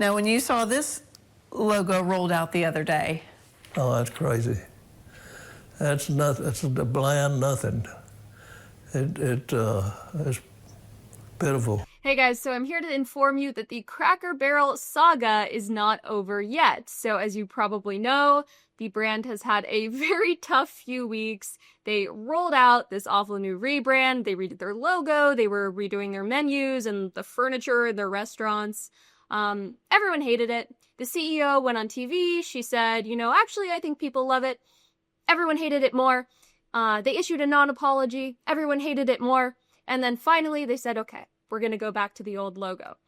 Now, when you saw this logo rolled out the other day. Oh, that's crazy. That's nothing. It's a bland nothing. It's pitiful. Hey guys, so I'm here to inform you that the Cracker Barrel saga is not over yet. So as you probably know, the brand has had a very tough few weeks. They rolled out this awful new rebrand. They redid their logo. They were redoing their menus and the furniture in their restaurants. Everyone hated it. The CEO went on TV. She said, actually, I think people love it. Everyone hated it more. They issued a non-apology. Everyone hated it more. And then finally they said, okay, we're going to go back to the old logo.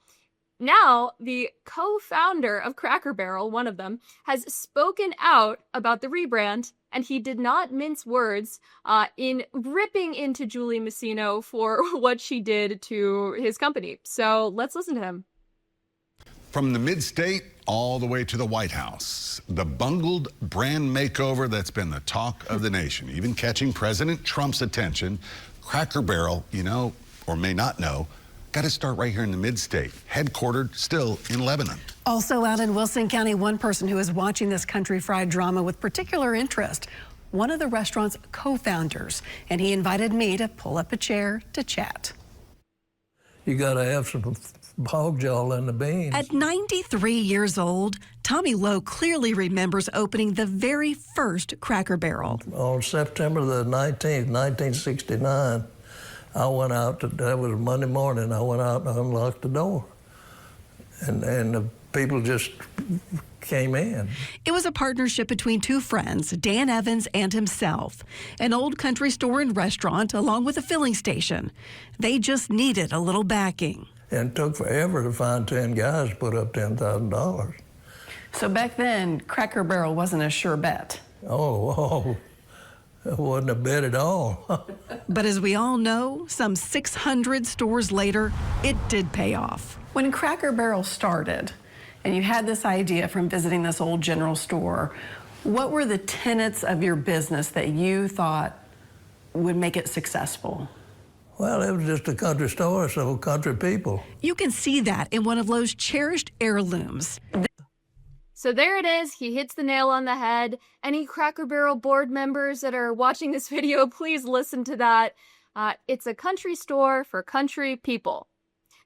Now, the co-founder of Cracker Barrel, one of them, has spoken out about the rebrand, and he did not mince words in ripping into Julie Masino for what she did to his company. So let's listen to him. From the mid-state all the way to the White House, the bungled brand makeover that's been the talk of the nation, even catching President Trump's attention. Cracker Barrel, or may not know, got to start right here in the mid-state, headquartered still in Lebanon. Also out in Wilson County, one person who is watching this country fried drama with particular interest, one of the restaurant's co-founders, and he invited me to pull up a chair to chat. You got to have some hog jaw in the beans. At 93 years old, Tommy Lowe clearly remembers opening the very first Cracker Barrel. On September the 19th, 1969, I went out, that was Monday morning, I went out and unlocked the door. And the people just came in. It was a partnership between two friends, Dan Evans and himself. An old country store and restaurant along with a filling station. They just needed a little backing. And it took forever to find 10 guys to put up $10,000. So back then, Cracker Barrel wasn't a sure bet. Oh, it wasn't a bet at all. But as we all know, some 600 stores later, it did pay off. When Cracker Barrel started, and you had this idea from visiting this old general store, what were the tenets of your business that you thought would make it successful? Well, it was just a country store, so country people. You can see that in one of Lowe's cherished heirlooms. So there it is. He hits the nail on the head. Any Cracker Barrel board members that are watching this video, please listen to that. It's a country store for country people.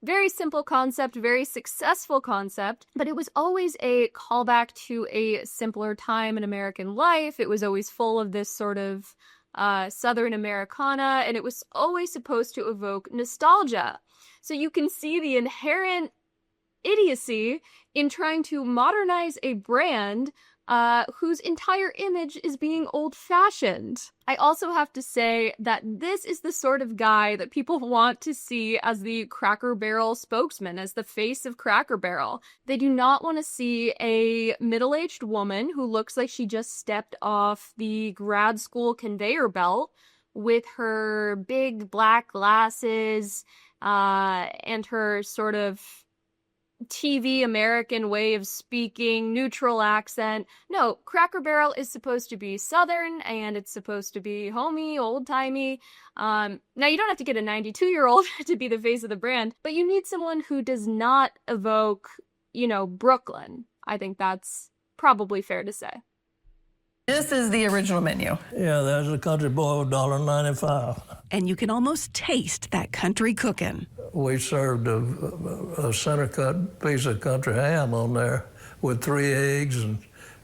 Very simple concept, very successful concept, but it was always a callback to a simpler time in American life. It was always full of this sort of Southern Americana, and it was always supposed to evoke nostalgia. So you can see the inherent idiocy in trying to modernize a brand whose entire image is being old-fashioned. I also have to say that this is the sort of guy that people want to see as the Cracker Barrel spokesman, as the face of Cracker Barrel. They do not want to see a middle-aged woman who looks like she just stepped off the grad school conveyor belt with her big black glasses and her sort of TV American way of speaking, neutral accent. No, Cracker Barrel is supposed to be Southern, and it's supposed to be homey, old-timey. Now, you don't have to get a 92-year-old to be the face of the brand, but you need someone who does not evoke, Brooklyn. I think that's probably fair to say. This is the original menu. Yeah, there's a country boy with $1.95. And you can almost taste that country cooking. We served a center-cut piece of country ham on there with 3 eggs and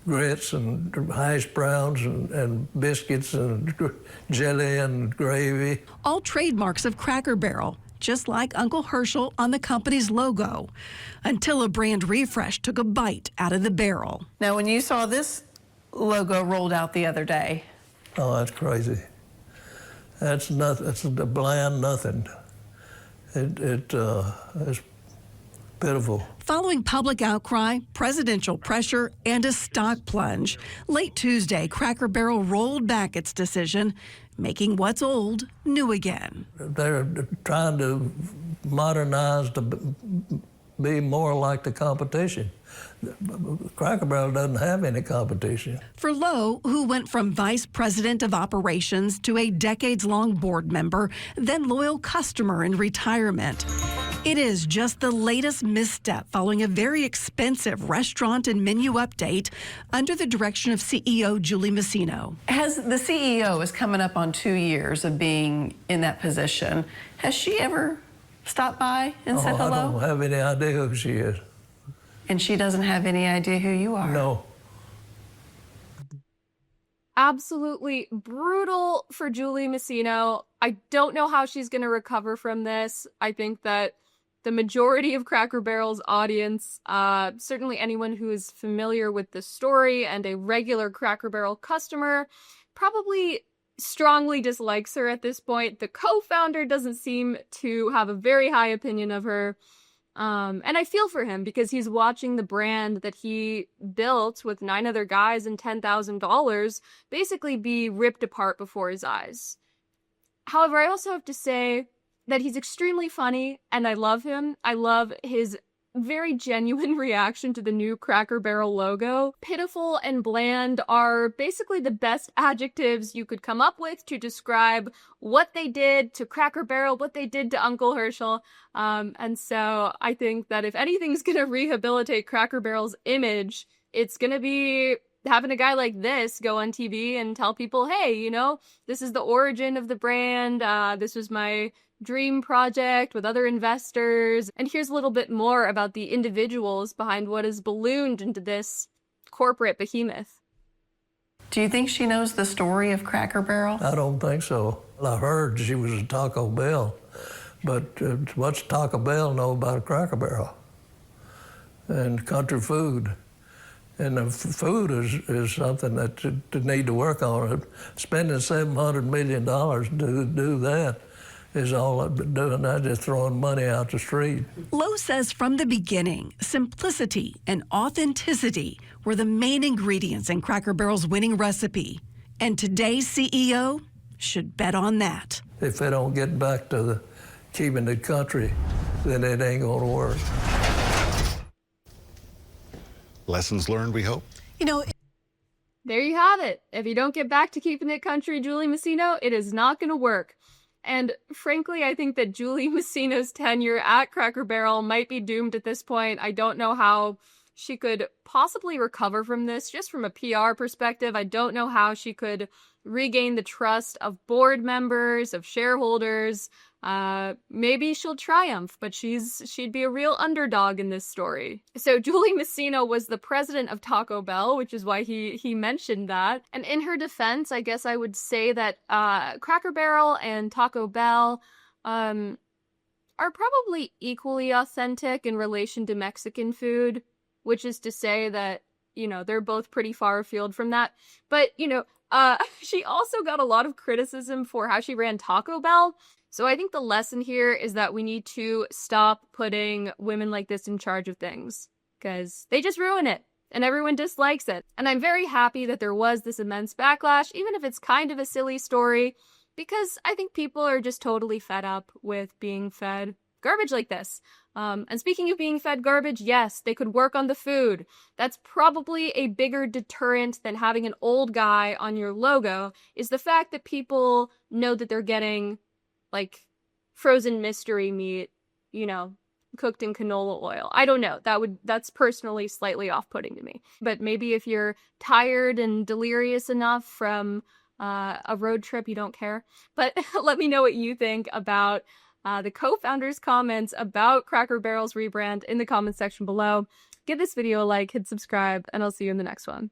grits and hash browns and biscuits and jelly and gravy. All trademarks of Cracker Barrel, just like Uncle Herschel on the company's logo, until a brand refresh took a bite out of the barrel. Now, when you saw this logo rolled out the other day. Oh, that's crazy. That's nothing. It's a bland nothing. It's pitiful. Following public outcry, presidential pressure, and a stock plunge, late Tuesday, Cracker Barrel rolled back its decision, making what's old new again. They're trying to modernize to be more like the competition. Cracker Barrel doesn't have any competition. For Lowe, who went from vice president of operations to a decades-long board member, then loyal customer in retirement, It is just the latest misstep following a very expensive restaurant and menu update under the direction of CEO Julie Masino. Has the CEO is coming up on 2 years of being in that position. Has she ever stopped by and said hello? I don't have any idea who she is. And she doesn't have any idea who you are? No. Absolutely brutal for Julie Masino. I don't know how she's going to recover from this. I think that the majority of Cracker Barrel's audience, certainly anyone who is familiar with the story and a regular Cracker Barrel customer, probably strongly dislikes her at this point. The co-founder doesn't seem to have a very high opinion of her. And I feel for him because he's watching the brand that he built with 9 other guys and $10,000 basically be ripped apart before his eyes. However, I also have to say that he's extremely funny and I love him. I love his very genuine reaction to the new Cracker Barrel logo. Pitiful and bland are basically the best adjectives you could come up with to describe what they did to Cracker Barrel, what they did to Uncle Herschel. And so I think that if anything's gonna rehabilitate Cracker Barrel's image, it's gonna be having a guy like this go on TV and tell people, hey, you know, this is the origin of the brand. This was my dream project with other investors. And here's a little bit more about the individuals behind what has ballooned into this corporate behemoth. Do you think she knows the story of Cracker Barrel? I don't think so. I heard she was at Taco Bell, but what's Taco Bell know about Cracker Barrel and country food? And the food is something that they need to work on. Spending $700 million to do that is all I've been doing. Not just throwing money out the street. Lowe says from the beginning, simplicity and authenticity were the main ingredients in Cracker Barrel's winning recipe. And today's CEO should bet on that. If they don't get back to keeping the country, then it ain't gonna work. Lessons learned, we hope. You know, There you have it. If you don't get back to keeping it country, Julie Masino, it is not going to work. And frankly, I think that Julie Masino's tenure at Cracker Barrel might be doomed at this point. I don't know how she could possibly recover from this, just from a PR perspective. I don't know how she could regain the trust of board members, of shareholders. Maybe she'll triumph, but she'd be a real underdog in this story. So Julie Masino was the president of Taco Bell, which is why he mentioned that. And in her defense, I guess I would say that Cracker Barrel and Taco Bell are probably equally authentic in relation to Mexican food, which is to say that, you know, they're both pretty far afield from that. But, you know, she also got a lot of criticism for how she ran Taco Bell. So I think the lesson here is that we need to stop putting women like this in charge of things, because they just ruin it and everyone dislikes it. And I'm very happy that there was this immense backlash, even if it's kind of a silly story, because I think people are just totally fed up with being fed garbage like this. And speaking of being fed garbage, yes, they could work on the food. That's probably a bigger deterrent than having an old guy on your logo, is the fact that people know that they're getting like frozen mystery meat, you know, cooked in canola oil. I don't know. That's personally slightly off-putting to me. But maybe if you're tired and delirious enough from a road trip, you don't care. But let me know what you think about the co-founders' comments about Cracker Barrel's rebrand in the comments section below. Give this video a like, hit subscribe, and I'll see you in the next one.